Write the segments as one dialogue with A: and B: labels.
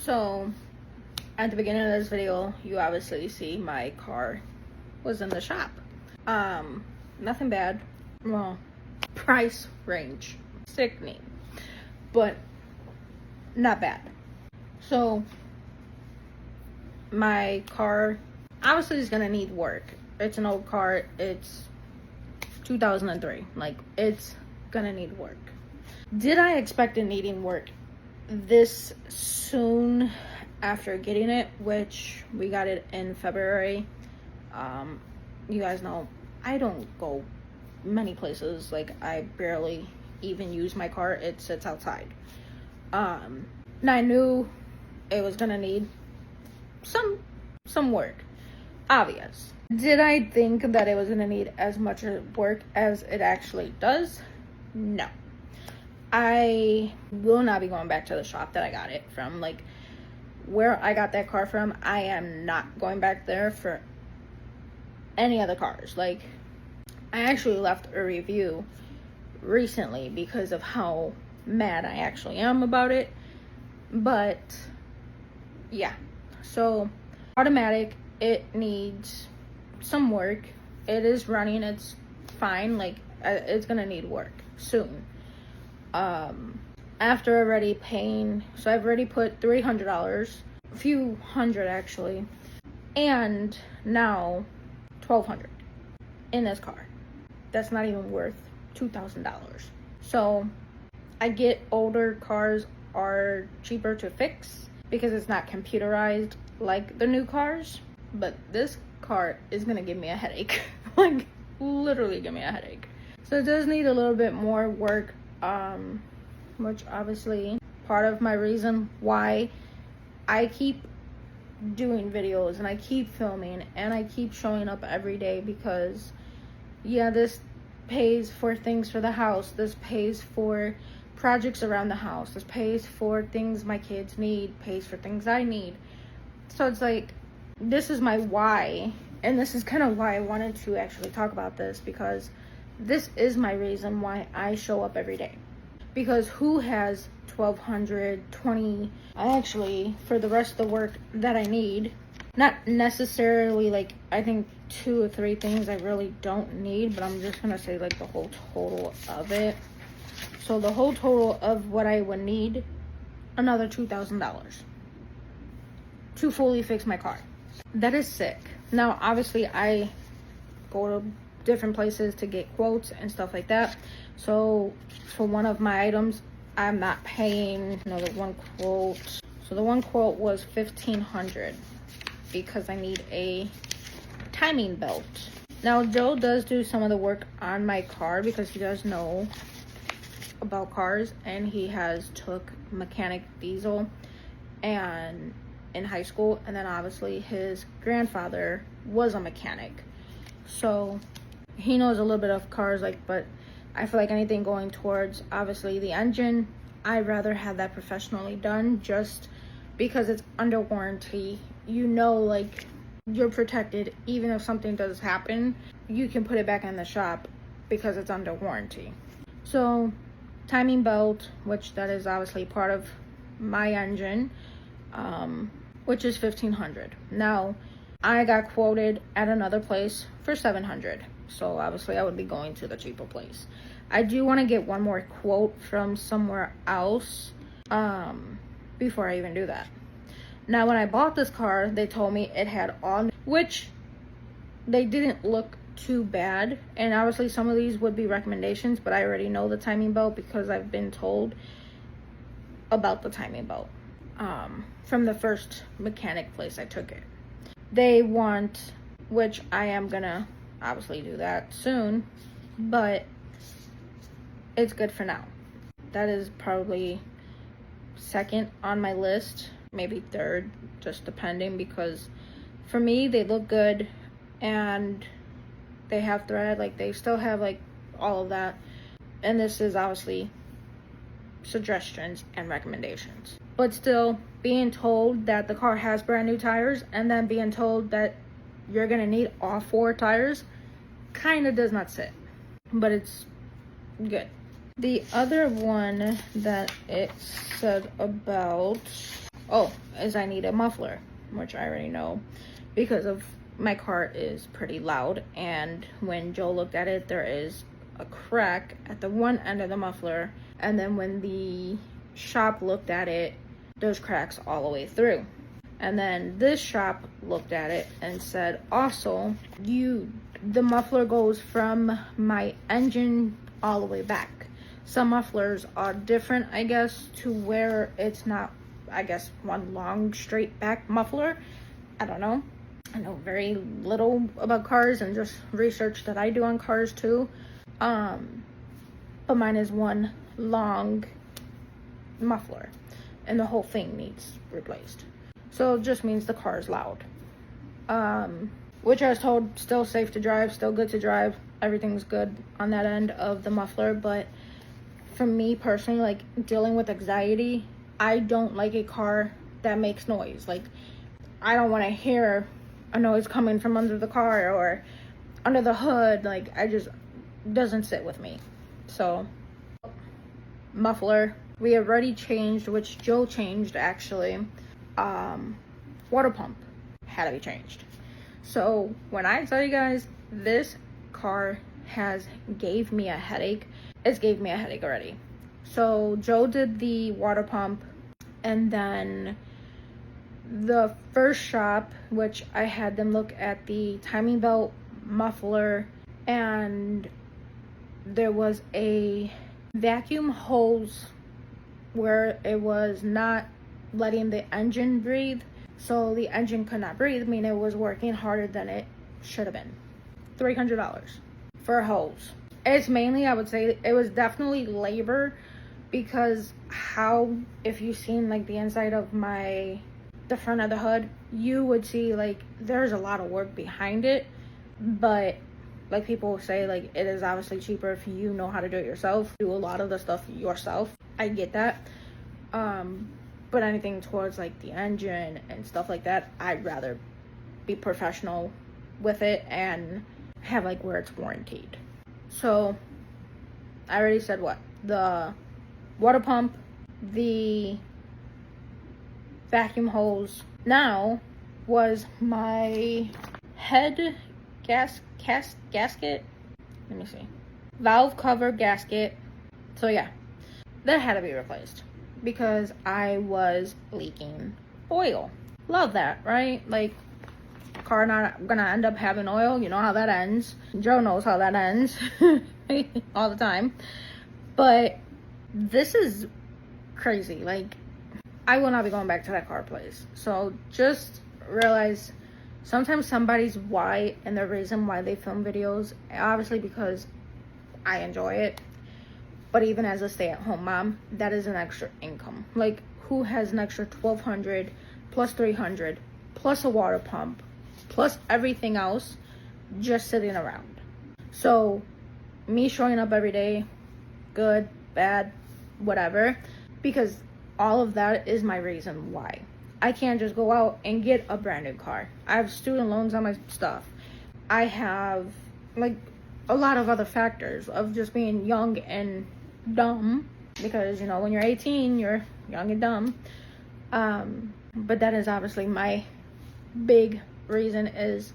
A: So at the beginning of this video, you obviously see my car was in the shop. Nothing bad. Well, price range sickening, but not bad. So my car obviously is gonna need work. It's an old car. It's 2003. Like, it's gonna need work. Did I expect it needing work this soon after getting it, which we got it in February? You guys know I don't go many places. Like, I barely even use my car. It sits outside. And I knew it was gonna need some work, obvious. Did I think that it was gonna need as much work as it actually does? No. I will not be going back to the shop that I got it from. Like, where I got that car from, I am not going back there for any other cars. Like, I actually left a review recently because of how mad I actually am about it. But yeah, so automatic, it needs some work. It is running, it's fine. Like, it's gonna need work soon. After already paying, so I've already put $300, a few hundred actually, and now $1,200 in this car. That's not even worth $2,000. So I get older cars are cheaper to fix because it's not computerized like the new cars, but this car is gonna give me a headache. Like, literally give me a headache. So it does need a little bit more work, which obviously part of my reason why I keep doing videos and I keep filming and I keep showing up every day, because yeah, this pays for things for the house, this pays for projects around the house, this pays for things my kids need, pays for things I need. So it's like, this is my why, and this is kind of why I wanted to actually talk about this, because this is my reason why I show up every day. Because who has $1,220? I actually, for the rest of the work that I need, not necessarily, like, I think 2 or 3 things I really don't need, but I'm just gonna say like the whole total of it. So the whole total of what I would need, another $2,000 to fully fix my car. That is sick. Now obviously I go to different places to get quotes and stuff like that. So for one of my items, I'm not paying another one quote. So the one quote was $1,500 because I need a timing belt. Now Joe does do some of the work on my car because he does know about cars, and he has took mechanic diesel and in high school, and then obviously his grandfather was a mechanic, so he knows a little bit of cars. Like, but I feel like anything going towards obviously the engine, I'd rather have that professionally done, just because it's under warranty. You know, like, you're protected. Even if something does happen, you can put it back in the shop because it's under warranty. So timing belt, which that is obviously part of my engine, which is $1,500. Now I got quoted at another place for $700, so obviously I would be going to the cheaper place. I do want to get one more quote from somewhere else before I even do that. Now when I bought this car, they told me it had all, which they didn't look too bad, and obviously some of these would be recommendations, but I already know the timing belt because I've been told about the timing belt from the first mechanic place I took it. They want, which I am gonna obviously do that soon, but it's good for now. That is probably second on my list, maybe third, just depending, because for me they look good and they have thread, like they still have like all of that, and this is obviously suggestions and recommendations. But still, being told that the car has brand new tires and then being told that you're gonna need all 4 tires kind of does not sit, but it's good. The other one that it said about, oh, is I need a muffler, which I already know because of my car is pretty loud, and when Joe looked at it, there is a crack at the one end of the muffler, and then when the shop looked at it, there's cracks all the way through. And then this shop looked at it and said, also, the muffler goes from my engine all the way back. Some mufflers are different, I guess, to where it's not, I guess, one long straight back muffler. I don't know. I know very little about cars and just research that I do on cars too. But mine is one long muffler and the whole thing needs replaced. So it just means the car is loud. Which I was told, still safe to drive, still good to drive. Everything's good on that end of the muffler. But for me personally, like dealing with anxiety, I don't like a car that makes noise. Like, I don't want to hear a noise coming from under the car or under the hood. Like, doesn't sit with me. So, muffler, we already changed, which Joe changed actually. Water pump had to be changed. So when I tell you guys, this car gave me a headache. It's gave me a headache already. So Joe did the water pump, and then the first shop, which I had them look at the timing belt, muffler, and there was a vacuum hose where it was not letting the engine breathe. So the engine could not breathe, meaning it was working harder than it should have been. $300 for a hose. It's mainly, I would say, it was definitely labor, because if you've seen like the inside of the front of the hood, you would see like there's a lot of work behind it. But like people say, like it is obviously cheaper if you know how to do it yourself, do a lot of the stuff yourself. I get that. But anything towards like the engine and stuff like that, I'd rather be professional with it and have like where it's warranted. So I already said what? The water pump, the vacuum hose. Now was my head gasket. Let me see. Valve cover gasket. So yeah, that had to be replaced because I was leaking oil. Love that, right? Like, car not gonna end up having oil. You know how that ends. Joe knows how that ends all the time. But this is crazy. Like, I will not be going back to that car place. So just realize sometimes somebody's why and the reason why they film videos, obviously because I enjoy it. But even as a stay-at-home mom, that is an extra income. Like, who has an extra $1,200 plus $300 plus a water pump plus everything else just sitting around? So me showing up every day, good, bad, whatever, because all of that is my reason why. I can't just go out and get a brand new car. I have student loans on my stuff. I have like a lot of other factors of just being young and dumb, because you know when you're 18 you're young and dumb. But that is obviously my big reason, is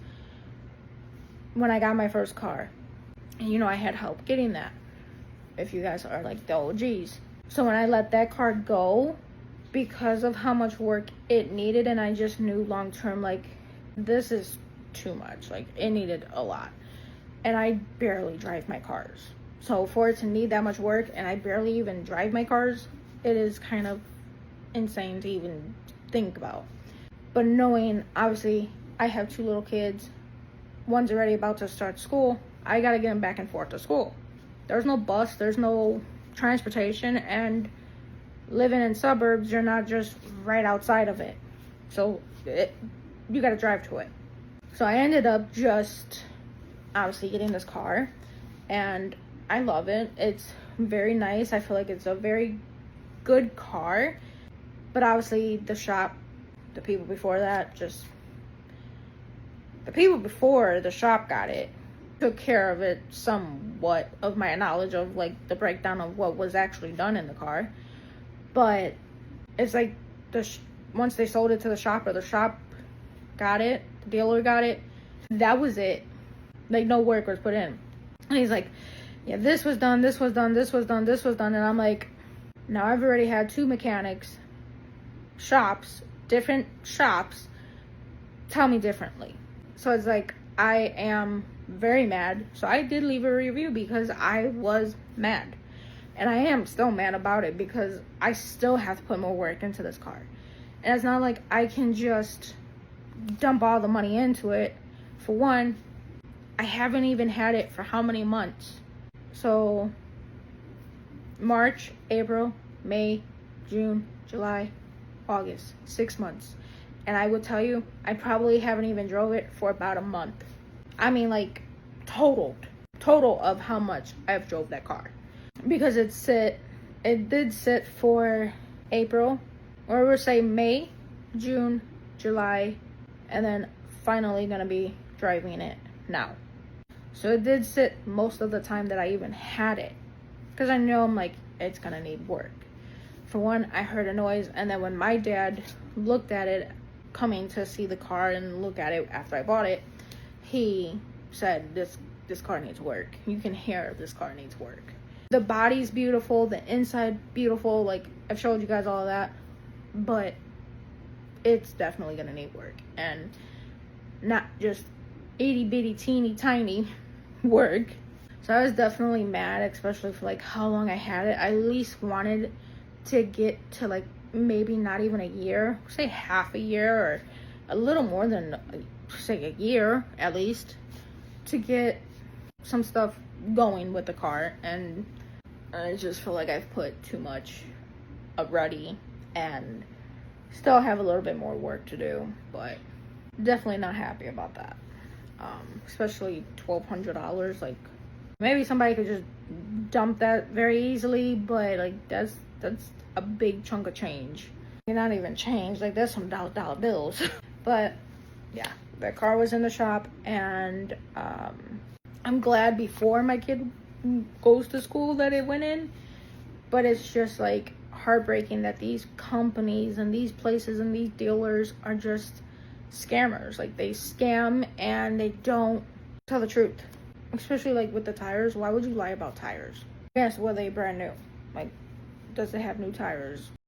A: when I got my first car, and you know I had help getting that, if you guys are like the OGs. So when I let that car go because of how much work it needed, and I just knew long term, like, this is too much, like it needed a lot, and I barely drive my cars. So for it to need that much work and I barely even drive my cars, it is kind of insane to even think about. But knowing, obviously, I have 2 little kids. One's already about to start school. I gotta get them back and forth to school. There's no bus, there's no transportation, and living in suburbs, you're not just right outside of it. So you gotta drive to it. So I ended up just obviously getting this car, and I love it. It's very nice. I feel like it's a very good car. But obviously the shop, the people before the shop got it, took care of it somewhat, of my knowledge of like the breakdown of what was actually done in the car. But it's like once they sold it to the shop, or the shop got it, the dealer got it, that was it. Like, no work was put in. And he's like, yeah, this was done, this was done, this was done, this was done. And I'm like, now I've already had 2 mechanics, shops, different shops, tell me differently. So it's like, I am very mad. So I did leave a review because I was mad. And I am still mad about it because I still have to put more work into this car. And it's not like I can just dump all the money into it. For one, I haven't even had it for how many months? So March, April, May, June, July, August, 6 months. And I would tell you, I probably haven't even drove it for about a month. I mean, like, total of how much I've drove that car. Because it did sit for April, or we'll say May, June, July, and then finally gonna be driving it now. So it did sit most of the time that I even had it, because I know I'm like, it's gonna need work. For one, I heard a noise, and then when my dad looked at it, coming to see the car and look at it after I bought it, he said, this car needs work. You can hear this car needs work. The body's beautiful, the inside beautiful, like I've showed you guys all of that, but it's definitely gonna need work, and not just itty bitty teeny tiny work. So I was definitely mad, especially for like how long I had it. I at least wanted to get to like maybe not even a year, say half a year, or a little more than say a year at least, to get some stuff going with the car. And I just feel like I've put too much already and still have a little bit more work to do, but definitely not happy about that. Especially $1,200. Like, maybe somebody could just dump that very easily, but like that's a big chunk of change. Not even change, like that's some dollar bills. But yeah, that car was in the shop, and I'm glad before my kid goes to school that it went in. But it's just like heartbreaking that these companies and these places and these dealers are just scammers. Like, they scam and they don't tell the truth, especially like with the tires. Why would you lie about tires? Yes, were they brand new? Like, does it have new tires?